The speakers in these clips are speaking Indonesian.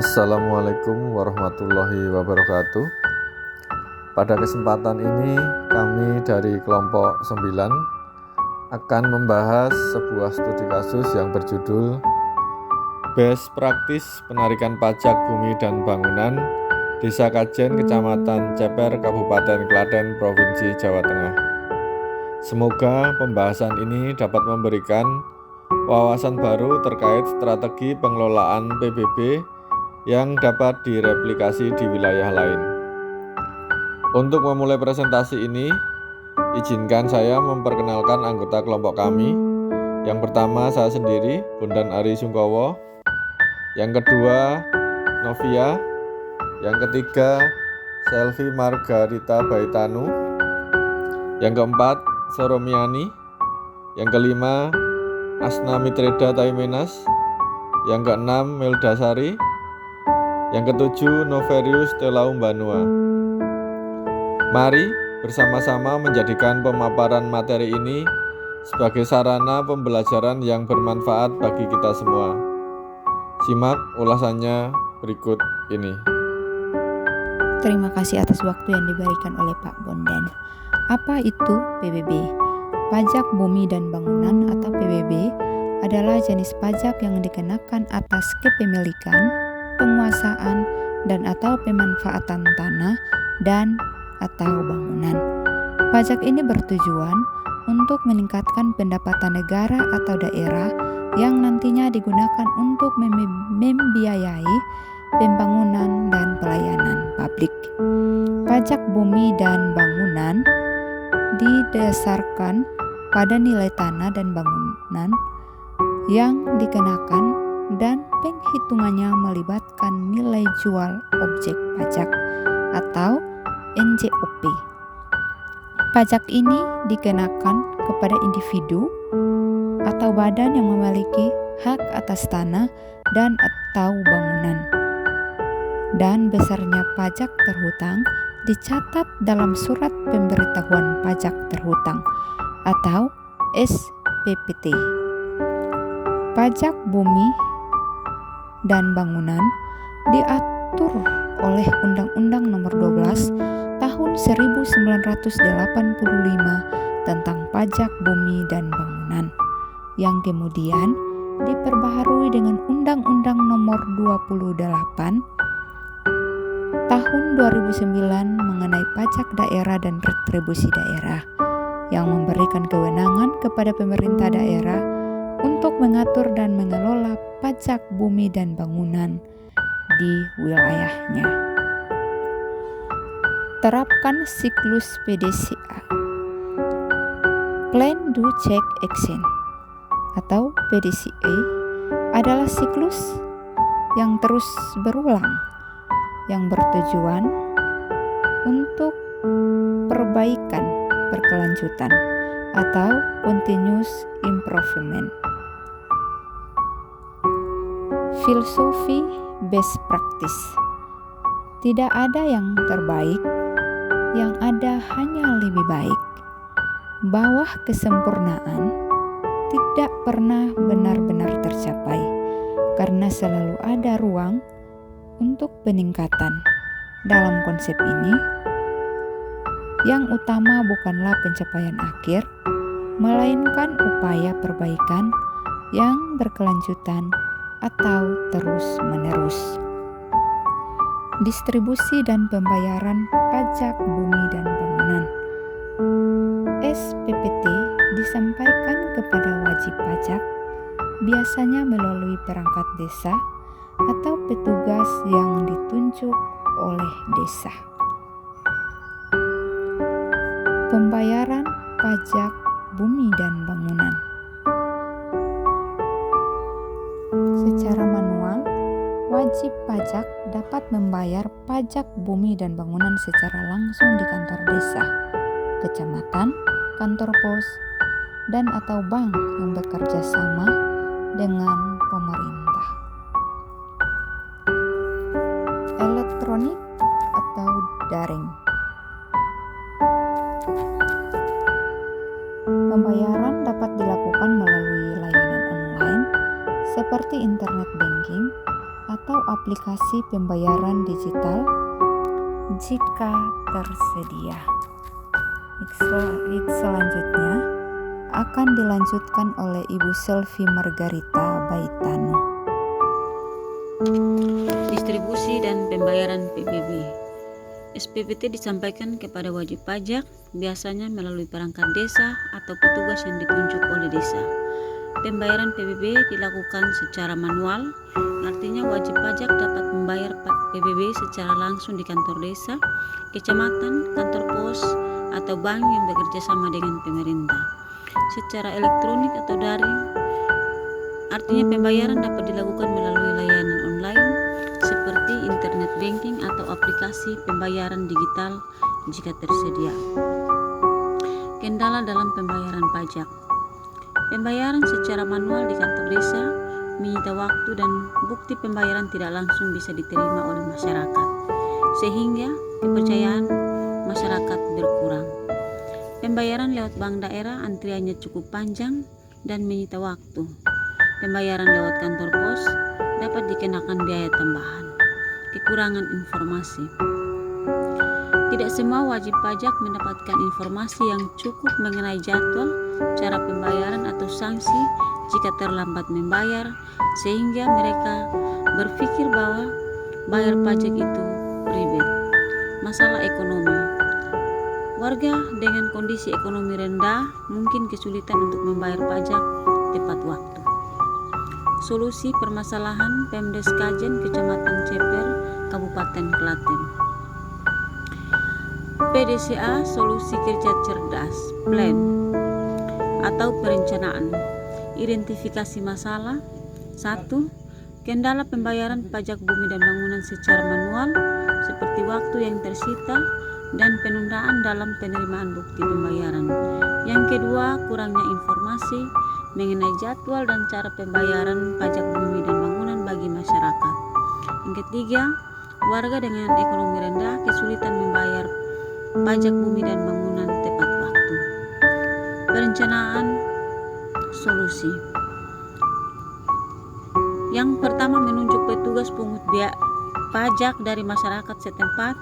Assalamualaikum warahmatullahi wabarakatuh. Pada kesempatan ini kami dari kelompok 9 akan membahas sebuah studi kasus yang berjudul Best Praktis Penarikan Pajak Bumi dan Bangunan Desa Kajen, Kecamatan Ceper, Kabupaten Klaten, Provinsi Jawa Tengah. Semoga pembahasan ini dapat memberikan wawasan baru terkait strategi pengelolaan PBB yang dapat direplikasi di wilayah lain. Untuk memulai presentasi ini, izinkan saya memperkenalkan anggota kelompok kami. Yang pertama saya sendiri, Bondan Ari Sungkowo. Yang kedua, Novia. Yang ketiga, Selvi Margarita Baitanu. Yang keempat, Soromiani. Yang kelima, Asna Mitreda Taimenas. Yang keenam, Meldasari. Yang ketujuh, Noverius Telaum Banua. Mari bersama-sama menjadikan pemaparan materi ini sebagai sarana pembelajaran yang bermanfaat bagi kita semua. Simak ulasannya berikut ini. Terima kasih atas waktu yang diberikan oleh Pak Bondan. Apa itu PBB? Pajak Bumi dan Bangunan atau PBB adalah jenis pajak yang dikenakan atas kepemilikan, penguasaan, dan atau pemanfaatan tanah dan atau bangunan. Pajak ini bertujuan untuk meningkatkan pendapatan negara atau daerah yang nantinya digunakan untuk membiayai pembangunan dan pelayanan publik. Pajak bumi dan bangunan didasarkan pada nilai tanah dan bangunan yang dikenakan dan penghitungannya melibatkan nilai jual objek pajak atau NJOP. Pajak ini dikenakan kepada individu atau badan yang memiliki hak atas tanah dan atau bangunan. Dan besarnya pajak terhutang dicatat dalam surat pemberitahuan pajak terhutang atau SPPT. Pajak bumi dan bangunan diatur oleh Undang-Undang Nomor 12 Tahun 1985 tentang pajak bumi dan bangunan, yang kemudian diperbaharui dengan Undang-Undang Nomor 28 Tahun 2009 mengenai pajak daerah dan retribusi daerah, yang memberikan kewenangan kepada pemerintah daerah untuk mengatur dan mengelola pajak bumi dan bangunan di wilayahnya. Terapkan siklus PDCA, Plan Do Check Action atau PDCA adalah siklus yang terus berulang yang bertujuan untuk perbaikan berkelanjutan atau continuous improvement. Filosofi best practice. Tidak ada yang terbaik, yang ada hanya lebih baik. Bahwa kesempurnaan tidak pernah benar-benar tercapai, karena selalu ada ruang untuk peningkatan. Dalam konsep ini, yang utama bukanlah pencapaian akhir, melainkan upaya perbaikan yang berkelanjutan atau terus-menerus. Distribusi dan pembayaran pajak bumi dan bangunan. SPPT disampaikan kepada wajib pajak, biasanya melalui perangkat desa atau petugas yang ditunjuk oleh desa. Pembayaran pajak bumi dan bangunan. Secara manual, wajib pajak dapat membayar pajak bumi dan bangunan secara langsung di kantor desa, kecamatan, kantor pos, dan atau bank yang bekerja sama dengan pemerintah. Elektronik atau daring. Pembayaran dapat dilakukan melalui layanan online seperti internet banking atau aplikasi pembayaran digital jika tersedia. Selanjutnya akan dilanjutkan oleh Ibu Selvi Margarita Baitano. Distribusi dan pembayaran PBB. SPPT disampaikan kepada wajib pajak biasanya melalui perangkat desa atau petugas yang ditunjuk oleh desa. Pembayaran PBB dilakukan secara manual, artinya wajib pajak dapat membayar PBB secara langsung di kantor desa, kecamatan, kantor pos, atau bank yang bekerja sama dengan pemerintah. Secara elektronik atau daring, artinya pembayaran dapat dilakukan melalui layanan online seperti internet banking atau aplikasi pembayaran digital jika tersedia. Kendala dalam pembayaran pajak. Pembayaran secara manual di kantor desa menyita waktu dan bukti pembayaran tidak langsung bisa diterima oleh masyarakat, sehingga kepercayaan masyarakat berkurang. Pembayaran lewat bank daerah antriannya cukup panjang dan menyita waktu. Pembayaran lewat kantor pos dapat dikenakan biaya tambahan. Kekurangan informasi. Tidak semua wajib pajak mendapatkan informasi yang cukup mengenai jadwal, cara pembayaran atau sanksi jika terlambat membayar, sehingga mereka berpikir bahwa bayar pajak itu ribet. Masalah ekonomi. Warga dengan kondisi ekonomi rendah mungkin kesulitan untuk membayar pajak tepat waktu. Solusi permasalahan Pemdes Kajen Kecamatan Ceper, Kabupaten Klaten. PDCA Solusi Kerja Cerdas Plan atau perencanaan. Identifikasi masalah. 1. Kendala pembayaran pajak bumi dan bangunan secara manual seperti waktu yang tersita dan penundaan dalam penerimaan bukti pembayaran. Yang kedua, kurangnya informasi mengenai jadwal dan cara pembayaran pajak bumi dan bangunan bagi masyarakat. Yang ketiga, warga dengan ekonomi rendah kesulitan membayar pajak bumi dan bangunan tepat waktu. Perencanaan solusi. Yang pertama, menunjuk petugas pungut biaya pajak dari masyarakat setempat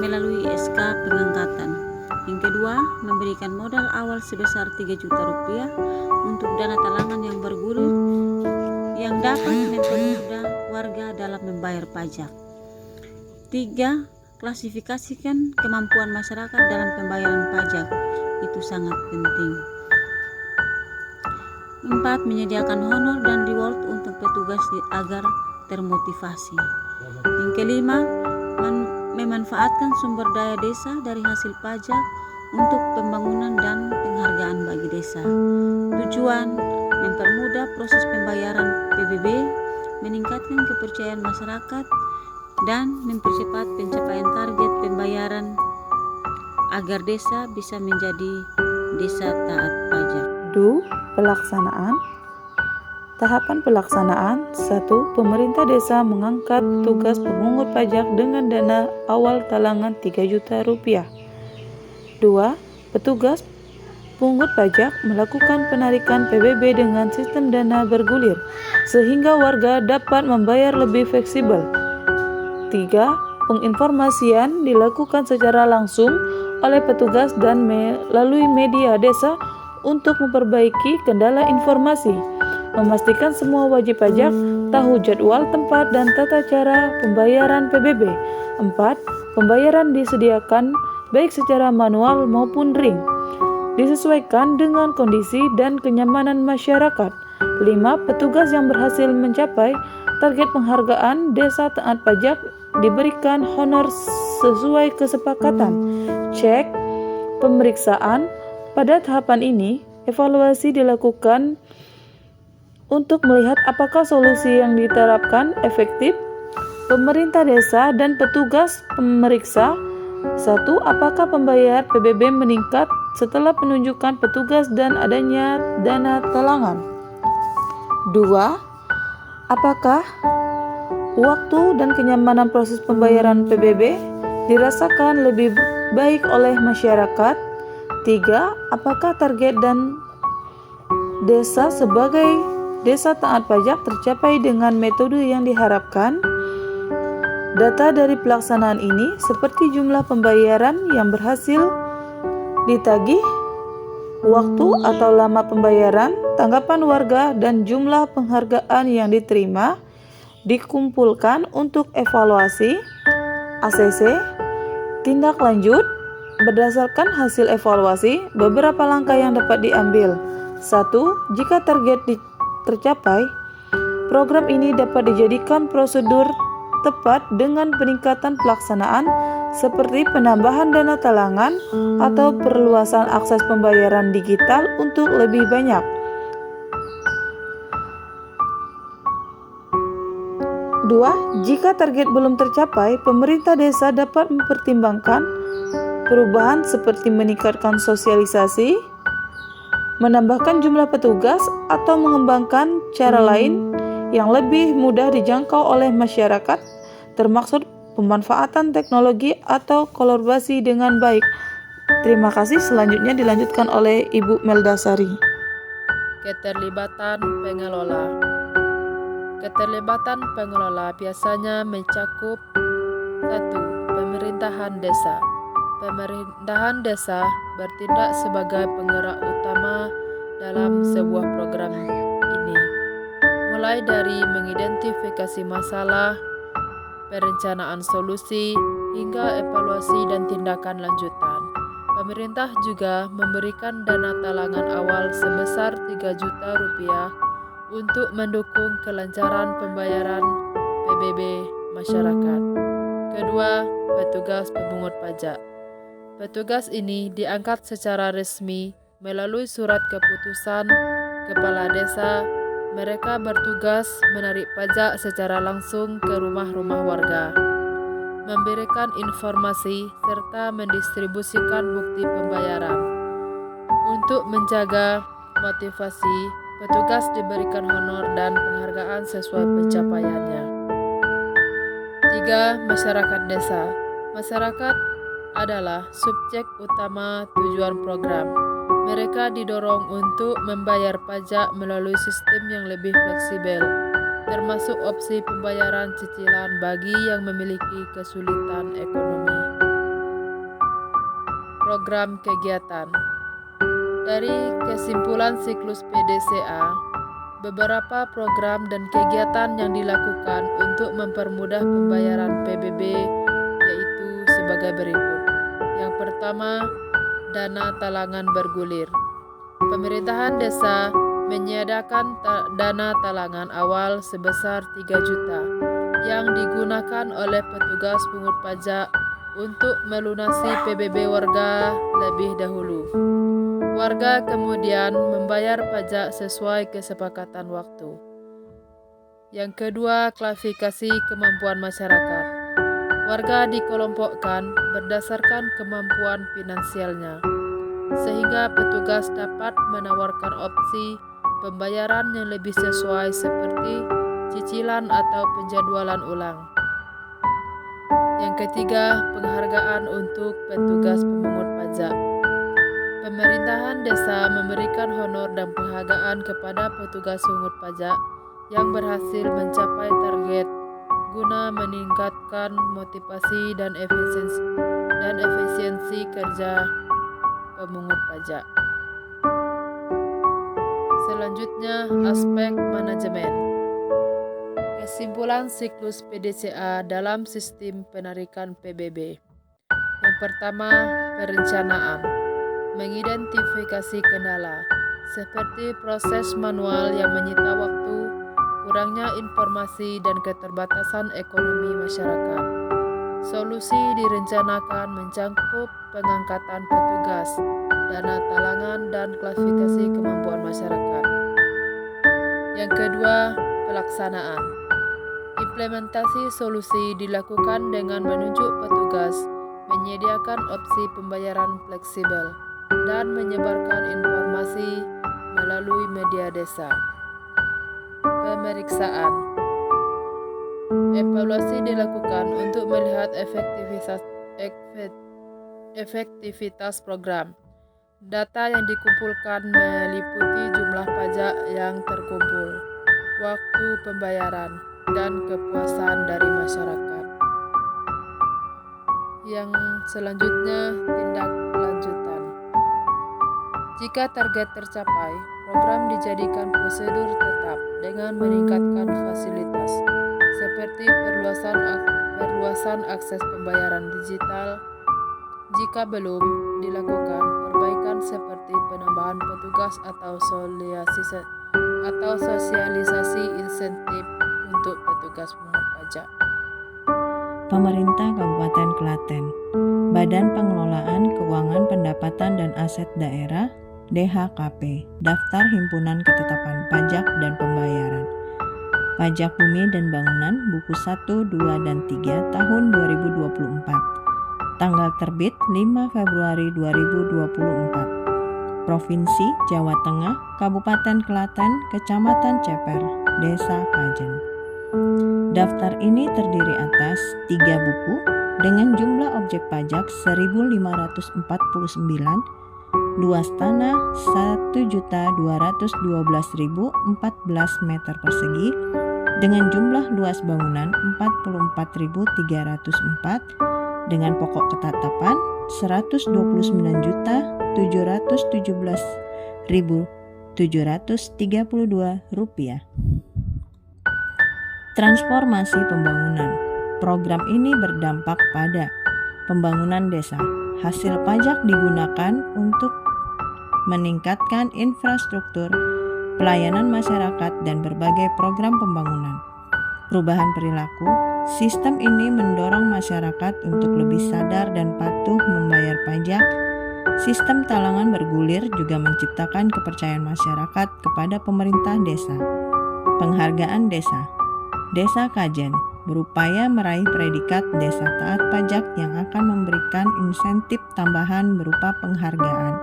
melalui SK pengangkatan. Yang kedua, memberikan modal awal sebesar 3 juta rupiah untuk dana talangan yang bergulir yang dapat mempermudah warga dalam membayar pajak. 3. Klasifikasikan kemampuan masyarakat dalam pembayaran pajak. Itu sangat penting. 4. Menyediakan honor dan reward untuk petugas agar termotivasi. Yang kelima, memanfaatkan sumber daya desa dari hasil pajak untuk pembangunan dan penghargaan bagi desa. Tujuan, mempermudah proses pembayaran PBB, meningkatkan kepercayaan masyarakat, dan mempercepat pencapaian target pembayaran agar desa bisa menjadi desa taat pajak. Pelaksanaan. Tahapan pelaksanaan. 1. Pemerintah desa mengangkat tugas pemungut pajak dengan dana awal talangan 3 juta rupiah. 2. Petugas pungut pajak melakukan penarikan PBB dengan sistem dana bergulir, sehingga warga dapat membayar lebih fleksibel. 3. Penginformasian dilakukan secara langsung oleh petugas dan melalui media desa untuk memperbaiki kendala informasi. Memastikan semua wajib pajak tahu jadwal, tempat, dan tata cara pembayaran PBB. 4. Pembayaran disediakan baik secara manual maupun ring, disesuaikan dengan kondisi dan kenyamanan masyarakat. 5. Petugas yang berhasil mencapai target penghargaan desa taat pajak diberikan honor sesuai kesepakatan. Cek pemeriksaan. Pada tahapan ini, evaluasi dilakukan untuk melihat apakah solusi yang diterapkan efektif. Pemerintah desa dan petugas pemeriksa. 1. Apakah pembayar PBB meningkat setelah penunjukan petugas dan adanya dana talangan? 2. Apakah waktu dan kenyamanan proses pembayaran PBB dirasakan lebih baik oleh masyarakat? 3. Apakah target dan desa sebagai desa taat pajak tercapai dengan metode yang diharapkan? Data dari pelaksanaan ini seperti jumlah pembayaran yang berhasil ditagih, waktu atau lama pembayaran, tanggapan warga, dan jumlah penghargaan yang diterima dikumpulkan untuk evaluasi ACC. Tindak lanjut. Berdasarkan hasil evaluasi, beberapa langkah yang dapat diambil. 1. Jika target tercapai, program ini dapat dijadikan prosedur tepat dengan peningkatan pelaksanaan seperti penambahan dana talangan atau perluasan akses pembayaran digital untuk lebih banyak. 2. Jika target belum tercapai, pemerintah desa dapat mempertimbangkan perubahan seperti meningkatkan sosialisasi, menambahkan jumlah petugas, atau mengembangkan cara lain yang lebih mudah dijangkau oleh masyarakat, termasuk pemanfaatan teknologi atau kolaborasi dengan baik. Terima kasih. Selanjutnya dilanjutkan oleh Ibu Meldasari. Keterlibatan pengelola. Keterlibatan pengelola biasanya mencakup 1. Pemerintahan desa. Pemerintahan desa bertindak sebagai penggerak utama dalam sebuah program ini, mulai dari mengidentifikasi masalah, perencanaan solusi, hingga evaluasi dan tindakan lanjutan. Pemerintah juga memberikan dana talangan awal sebesar 3 juta rupiah untuk mendukung kelancaran pembayaran PBB masyarakat. Kedua, petugas pemungut pajak. Petugas ini diangkat secara resmi melalui surat keputusan kepala desa. Mereka bertugas menarik pajak secara langsung ke rumah-rumah warga, memberikan informasi, serta mendistribusikan bukti pembayaran. Untuk menjaga motivasi, petugas diberikan honor dan penghargaan sesuai pencapaiannya. 3. Masyarakat desa. Masyarakat adalah subjek utama tujuan program. Mereka didorong untuk membayar pajak melalui sistem yang lebih fleksibel, termasuk opsi pembayaran cicilan bagi yang memiliki kesulitan ekonomi. Program kegiatan. Dari kesimpulan siklus PDCA, beberapa program dan kegiatan yang dilakukan untuk mempermudah pembayaran PBB yaitu sebagai berikut. Yang pertama, dana talangan bergulir. Pemerintahan desa menyediakan dana talangan awal sebesar 3 juta yang digunakan oleh petugas pungut pajak untuk melunasi PBB warga lebih dahulu. Warga kemudian membayar pajak sesuai kesepakatan waktu. Yang kedua, klasifikasi kemampuan masyarakat. Warga dikelompokkan berdasarkan kemampuan finansialnya, sehingga petugas dapat menawarkan opsi pembayaran yang lebih sesuai seperti cicilan atau penjadwalan ulang. Yang ketiga, penghargaan untuk petugas pemungut pajak. Pemerintahan desa memberikan honor dan penghargaan kepada petugas pungut pajak yang berhasil mencapai target guna meningkatkan motivasi dan efisiensi kerja pemungut pajak. Selanjutnya, aspek manajemen. Kesimpulan siklus PDCA dalam sistem penarikan PBB. Yang pertama, perencanaan. Mengidentifikasi kendala, seperti proses manual yang menyita waktu, kurangnya informasi, dan keterbatasan ekonomi masyarakat. Solusi direncanakan mencakup pengangkatan petugas, dana talangan, dan klasifikasi kemampuan masyarakat. Yang kedua, pelaksanaan. Implementasi solusi dilakukan dengan menunjuk petugas, menyediakan opsi pembayaran fleksibel, dan menyebarkan informasi melalui media desa. Pemeriksaan. Evaluasi dilakukan untuk melihat efektivitas program. Data yang dikumpulkan meliputi jumlah pajak yang terkumpul, waktu pembayaran, dan kepuasan dari masyarakat. Yang selanjutnya, tindak lanjutan. Jika target tercapai, program dijadikan prosedur tetap dengan meningkatkan fasilitas seperti perluasan akses pembayaran digital. Jika belum dilakukan, perbaikan seperti penambahan petugas atau sosialisasi insentif untuk petugas pungut pajak. Pemerintah Kabupaten Klaten, Badan Pengelolaan Keuangan Pendapatan dan Aset Daerah (DHKP), Daftar Himpunan Ketetapan Pajak dan Pembayaran, Pajak Bumi dan Bangunan, Buku 1, 2, dan 3 tahun 2024. Tanggal terbit 5 Februari 2024. Provinsi Jawa Tengah, Kabupaten Klaten, Kecamatan Ceper, Desa Kajen. Daftar ini terdiri atas 3 buku dengan jumlah objek pajak 1.549, luas tanah 1.212.014 meter persegi dengan jumlah luas bangunan 44.304 dengan pokok ketetapan Rp129.717.732. Transformasi pembangunan. Program ini berdampak pada pembangunan desa. Hasil pajak digunakan untuk meningkatkan infrastruktur, pelayanan masyarakat, dan berbagai program pembangunan. Perubahan perilaku. Sistem ini mendorong masyarakat untuk lebih sadar dan patuh membayar pajak. Sistem talangan bergulir juga menciptakan kepercayaan masyarakat kepada pemerintah desa. Penghargaan desa. Desa Kajen berupaya meraih predikat desa taat pajak yang akan memberikan insentif tambahan berupa penghargaan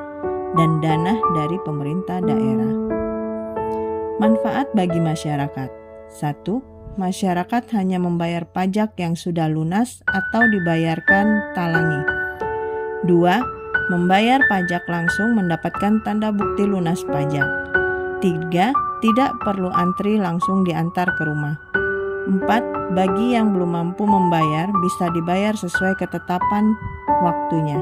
dan dana dari pemerintah daerah. Manfaat bagi masyarakat. 1. Masyarakat hanya membayar pajak yang sudah lunas atau dibayarkan talangi. 2. Membayar pajak langsung mendapatkan tanda bukti lunas pajak. 3. Tidak perlu antri langsung diantar ke rumah. 4. Bagi yang belum mampu membayar, bisa dibayar sesuai ketetapan waktunya.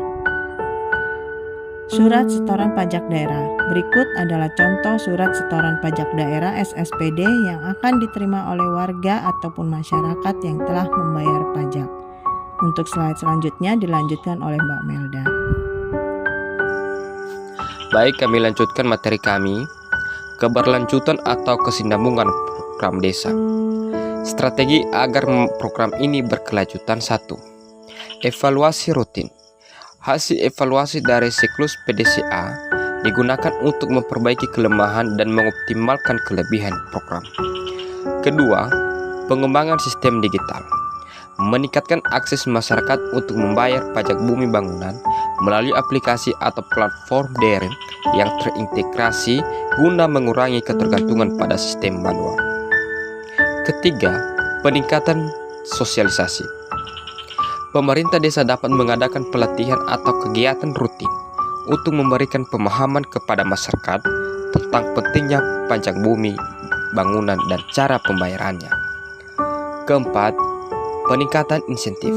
Surat Setoran Pajak Daerah. Berikut adalah contoh surat setoran pajak daerah SSPD yang akan diterima oleh warga ataupun masyarakat yang telah membayar pajak. Untuk slide selanjutnya dilanjutkan oleh Mbak Melda. Baik, kami lanjutkan materi kami, keberlanjutan atau kesinambungan program desa. Strategi agar program ini berkelanjutan. 1. Evaluasi rutin. Hasil evaluasi dari siklus PDCA digunakan untuk memperbaiki kelemahan dan mengoptimalkan kelebihan program. Kedua, pengembangan sistem digital. Meningkatkan akses masyarakat untuk membayar pajak bumi bangunan melalui aplikasi atau platform daring yang terintegrasi guna mengurangi ketergantungan pada sistem manual. Ketiga, peningkatan sosialisasi. Pemerintah desa dapat mengadakan pelatihan atau kegiatan rutin untuk memberikan pemahaman kepada masyarakat tentang pentingnya pajak bumi, bangunan, dan cara pembayarannya. Keempat, peningkatan insentif.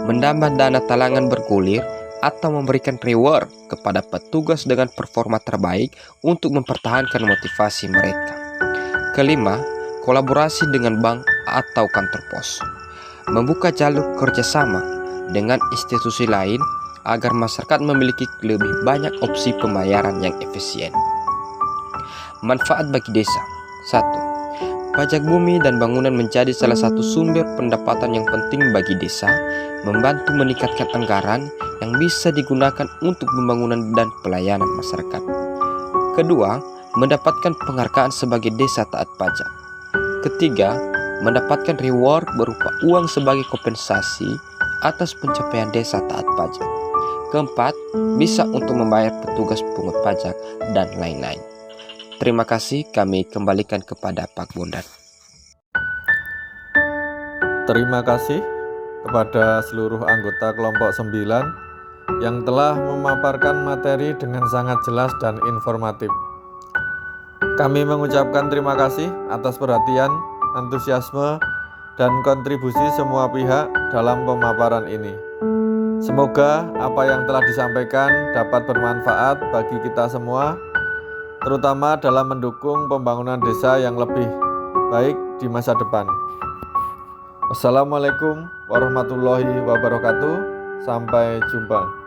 Menambah dana talangan bergulir atau memberikan reward kepada petugas dengan performa terbaik untuk mempertahankan motivasi mereka. Kelima, kolaborasi dengan bank atau kantor pos. Membuka jalur kerjasama dengan institusi lain agar masyarakat memiliki lebih banyak opsi pembayaran yang efisien. Manfaat bagi desa. 1. Pajak bumi dan bangunan menjadi salah satu sumber pendapatan yang penting bagi desa, membantu meningkatkan anggaran yang bisa digunakan untuk pembangunan dan pelayanan masyarakat. Kedua, mendapatkan penghargaan sebagai desa taat pajak. Ketiga, mendapatkan reward berupa uang sebagai kompensasi atas pencapaian desa taat pajak. Keempat, bisa untuk membayar petugas pungut pajak dan lain-lain. Terima kasih, kami kembalikan kepada Pak Bondan. Terima kasih kepada seluruh anggota kelompok 9 yang telah memaparkan materi dengan sangat jelas dan informatif. Kami mengucapkan terima kasih atas perhatian, antusiasme, dan kontribusi semua pihak dalam pemaparan ini. Semoga apa yang telah disampaikan dapat bermanfaat bagi kita semua, terutama dalam mendukung pembangunan desa yang lebih baik di masa depan. Wassalamualaikum warahmatullahi wabarakatuh. Sampai jumpa.